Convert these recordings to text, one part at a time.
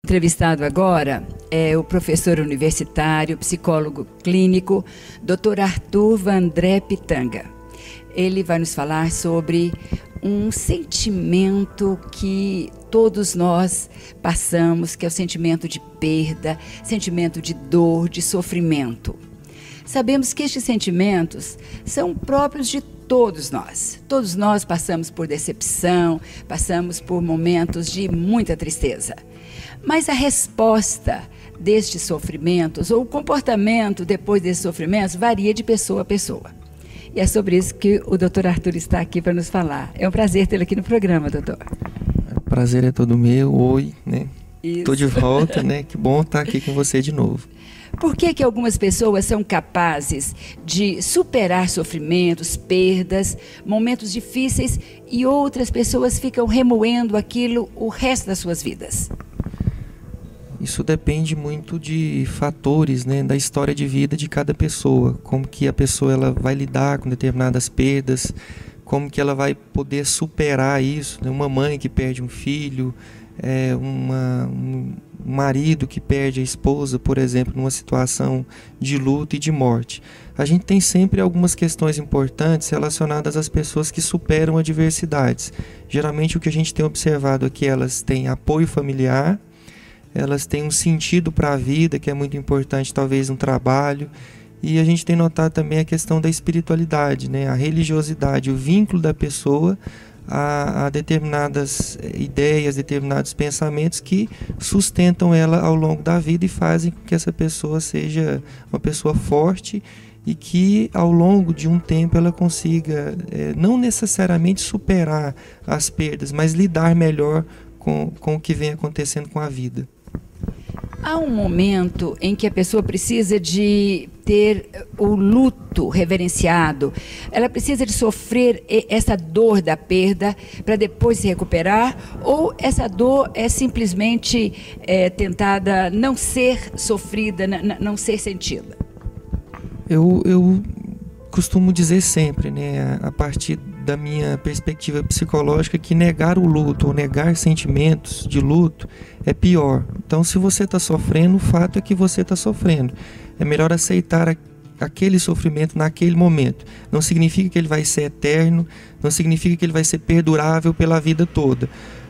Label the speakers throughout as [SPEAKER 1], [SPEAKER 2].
[SPEAKER 1] Entrevistado agora é o professor universitário, psicólogo clínico, Dr. Arthur Vandré Pitanga. Ele vai nos falar sobre um sentimento que todos nós passamos, que é o sentimento de perda, sentimento de dor, de sofrimento. Sabemos que estes sentimentos são próprios de todos nós. Todos nós passamos por decepção, passamos por momentos de muita tristeza. Mas a resposta destes sofrimentos, ou o comportamento depois desses sofrimentos, varia de pessoa a pessoa. E é sobre isso que o Dr. Arthur está aqui para nos falar. É um prazer tê-lo aqui no programa, doutor.
[SPEAKER 2] O prazer é todo meu. Oi, né?
[SPEAKER 1] Isso.
[SPEAKER 2] Tô de volta, né? Que bom estar aqui com você de novo.
[SPEAKER 1] Por que algumas pessoas são capazes de superar sofrimentos, perdas, momentos difíceis e outras pessoas ficam remoendo aquilo o resto das suas vidas?
[SPEAKER 2] Isso depende muito de fatores, né, da história de vida de cada pessoa, como que a pessoa ela vai lidar com determinadas perdas, como que ela vai poder superar isso, né? Uma mãe que perde um filho, um marido que perde a esposa, por exemplo, numa situação de luto e de morte. A gente tem sempre algumas questões importantes relacionadas às pessoas que superam adversidades. Geralmente o que a gente tem observado é que elas têm apoio familiar, elas têm um sentido para a vida, que é muito importante, talvez no trabalho, e a gente tem notado também a questão da espiritualidade, né? A religiosidade, o vínculo da pessoa a determinadas ideias, determinados pensamentos que sustentam ela ao longo da vida e fazem com que essa pessoa seja uma pessoa forte e que ao longo de um tempo ela consiga não necessariamente superar as perdas, mas lidar melhor com o que vem acontecendo com a vida.
[SPEAKER 1] Há um momento em que a pessoa precisa de ter o luto reverenciado, ela precisa de sofrer essa dor da perda para depois se recuperar, ou essa dor é simplesmente tentada não ser sofrida, não ser sentida?
[SPEAKER 2] Eu costumo dizer sempre, né, a partir da minha perspectiva psicológica, que negar o luto ou negar sentimentos de luto é pior. Então, se você está sofrendo, o fato é que você está sofrendo. É melhor aceitar aquele sofrimento naquele momento. Não significa que ele vai ser eterno, não significa que ele vai ser perdurável pela vida toda.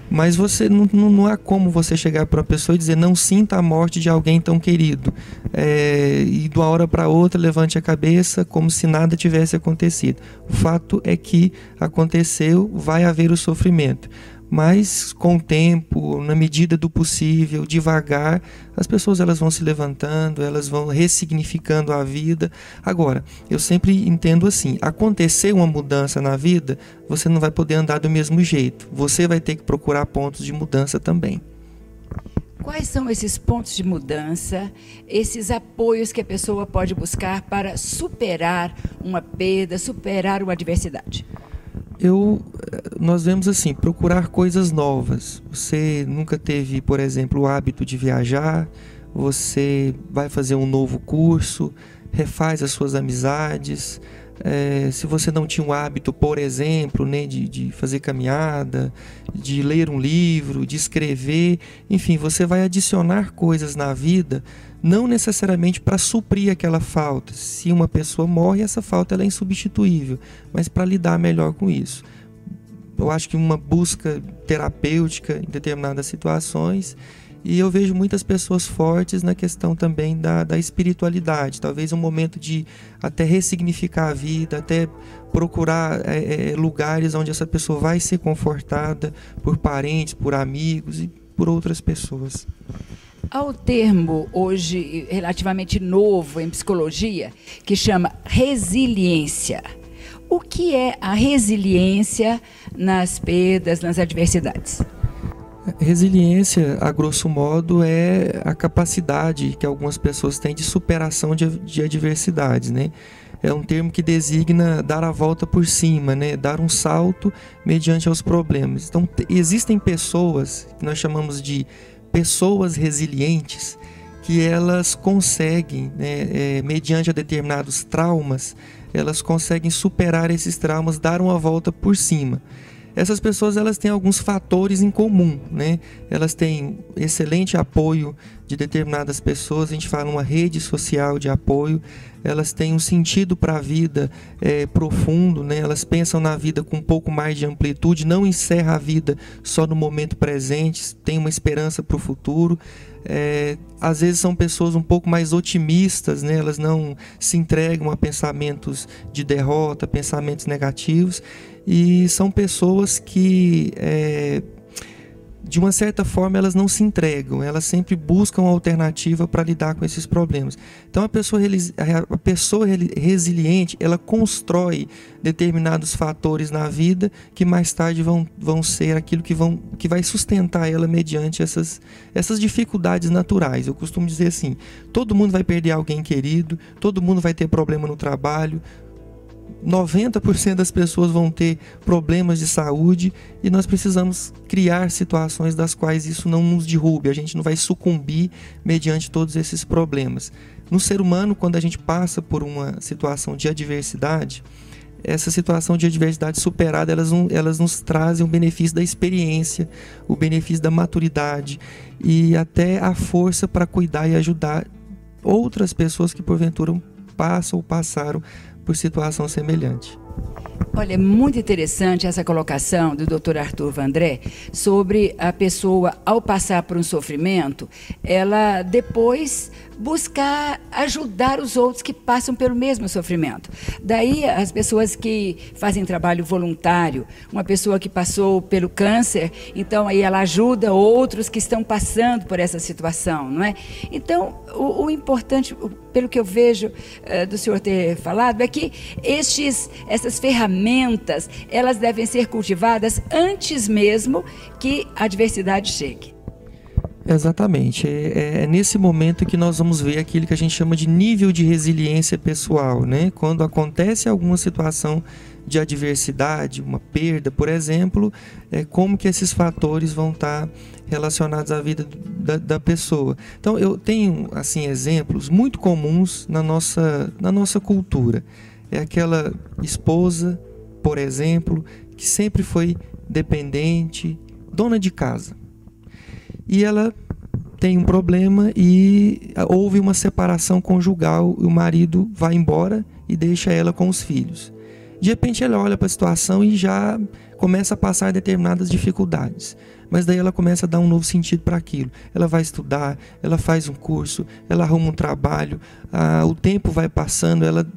[SPEAKER 2] Mas você não há como você chegar para uma pessoa e dizer não sinta a morte de alguém tão querido. E de uma hora para outra levante a cabeça como se nada tivesse acontecido. O fato é que aconteceu, vai haver o sofrimento. Mas com o tempo, na medida do possível, devagar, as pessoas elas vão se levantando, elas vão ressignificando a vida. Agora, eu sempre entendo assim, aconteceu uma mudança na vida, você não vai poder andar do mesmo jeito. Você vai ter que procurar pontos de mudança também.
[SPEAKER 1] Quais são esses pontos de mudança, esses apoios que a pessoa pode buscar para superar uma perda, superar uma adversidade?
[SPEAKER 2] Nós vemos assim, procurar coisas novas. Você nunca teve, por exemplo, o hábito de viajar, você vai fazer um novo curso, refaz as suas amizades. Se você não tinha o hábito, por exemplo, né, de fazer caminhada, de ler um livro, de escrever, enfim, você vai adicionar coisas na vida, não necessariamente para suprir aquela falta. Se uma pessoa morre, essa falta ela é insubstituível, mas para lidar melhor com isso. Eu acho que uma busca terapêutica em determinadas situações, e eu vejo muitas pessoas fortes na questão também da espiritualidade, talvez um momento de até ressignificar a vida, até procurar lugares onde essa pessoa vai ser confortada por parentes, por amigos e por outras pessoas.
[SPEAKER 1] Há um termo hoje relativamente novo em psicologia que chama resiliência. O que é a resiliência nas perdas, nas adversidades?
[SPEAKER 2] Resiliência, a grosso modo, é a capacidade que algumas pessoas têm de superação de adversidades, né? É um termo que designa dar a volta por cima, né? Dar um salto mediante aos problemas. Então, existem pessoas que nós chamamos de pessoas resilientes, que elas conseguem, né, mediante a determinados traumas, elas conseguem superar esses traumas, dar uma volta por cima. essas pessoas elas têm alguns fatores em comum, né? Elas têm excelente apoio de determinadas pessoas, a gente fala uma rede social de apoio, elas têm um sentido para a vida profundo, né? Elas pensam na vida com um pouco mais de amplitude, não encerra a vida só no momento presente, tem uma esperança para o futuro. Às vezes são pessoas um pouco mais otimistas, né? Elas não se entregam a pensamentos de derrota, pensamentos negativos, e são pessoas que de uma certa forma elas não se entregam, elas sempre buscam uma alternativa para lidar com esses problemas. Então a pessoa resiliente, ela constrói determinados fatores na vida que mais tarde vão ser aquilo que vai sustentar ela mediante essas dificuldades naturais. Eu costumo dizer assim, todo mundo vai perder alguém querido, todo mundo vai ter problema no trabalho, 90% das pessoas vão ter problemas de saúde, e nós precisamos criar situações das quais isso não nos derrube, a gente não vai sucumbir mediante todos esses problemas. No ser humano, quando a gente passa por uma situação de adversidade, essa situação de adversidade superada, elas nos trazem o benefício da experiência, o benefício da maturidade e até a força para cuidar e ajudar outras pessoas que porventura passam ou passaram por situação semelhante.
[SPEAKER 1] Olha, é muito interessante essa colocação do Dr. Arthur Vandré sobre a pessoa, ao passar por um sofrimento, ela depois buscar ajudar os outros que passam pelo mesmo sofrimento. Daí as pessoas que fazem trabalho voluntário, uma pessoa que passou pelo câncer, então aí ela ajuda outros que estão passando por essa situação, não é? Então, o importante, pelo que eu vejo do senhor ter falado, é que essas ferramentas, elas devem ser cultivadas antes mesmo que a adversidade chegue.
[SPEAKER 2] Exatamente, é nesse momento que nós vamos ver aquilo que a gente chama de nível de resiliência pessoal, né? Quando acontece alguma situação de adversidade, uma perda, por exemplo, como que esses fatores vão estar relacionados à vida da pessoa. Então eu tenho assim exemplos muito comuns na nossa cultura. É aquela esposa, por exemplo, que sempre foi dependente, dona de casa. E ela tem um problema e houve uma separação conjugal, e o marido vai embora e deixa ela com os filhos. De repente ela olha para a situação e já começa a passar determinadas dificuldades. Mas daí ela começa a dar um novo sentido para aquilo. Ela vai estudar, ela faz um curso, ela arruma um trabalho, o tempo vai passando, ela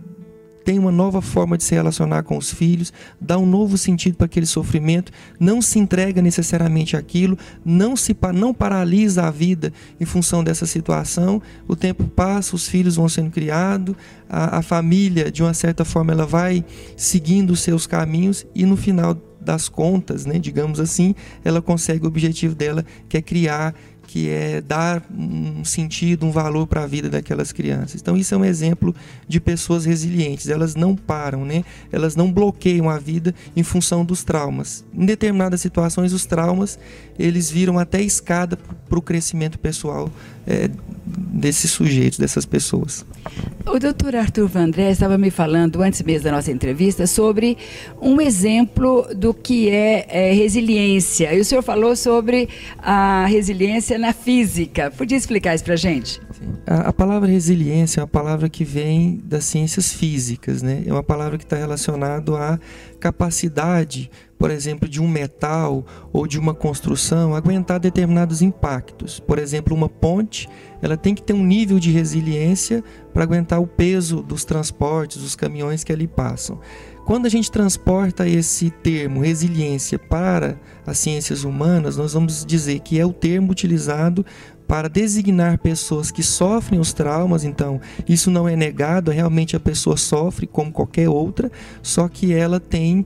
[SPEAKER 2] tem uma nova forma de se relacionar com os filhos, dá um novo sentido para aquele sofrimento, não se entrega necessariamente àquilo, não paralisa a vida em função dessa situação. O tempo passa, os filhos vão sendo criados, a família, de uma certa forma, ela vai seguindo os seus caminhos e no final das contas, né, digamos assim, ela consegue o objetivo dela, que é criar, que é dar um sentido, um valor para a vida daquelas crianças. Então isso é um exemplo de pessoas resilientes, elas não param, né? Elas não bloqueiam a vida em função dos traumas. Em determinadas situações, os traumas, eles viram até escada para o crescimento pessoal desses sujeitos, dessas pessoas.
[SPEAKER 1] O doutor Arthur Vandré estava me falando, antes mesmo da nossa entrevista, sobre um exemplo do que é resiliência. E o senhor falou sobre a resiliência na física. Podia explicar isso para a gente?
[SPEAKER 2] Sim. A palavra resiliência é uma palavra que vem das ciências físicas, né? É uma palavra que está relacionada à capacidade, por exemplo, de um metal ou de uma construção aguentar determinados impactos. Por exemplo, uma ponte, ela tem que ter um nível de resiliência para aguentar o peso dos transportes, dos caminhões que ali passam. Quando a gente transporta esse termo resiliência para as ciências humanas, nós vamos dizer que é o termo utilizado para designar pessoas que sofrem os traumas. Então isso não é negado, realmente a pessoa sofre como qualquer outra, só que ela tem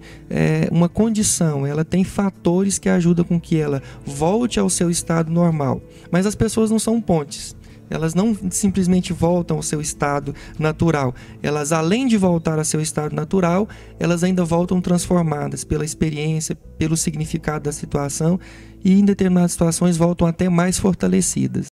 [SPEAKER 2] uma condição, ela tem fatores que ajudam com que ela volte ao seu estado normal. Mas as pessoas não são pontes. Elas não simplesmente voltam ao seu estado natural. Elas, além de voltar ao seu estado natural, elas ainda voltam transformadas pela experiência, pelo significado da situação, e em determinadas situações voltam até mais fortalecidas.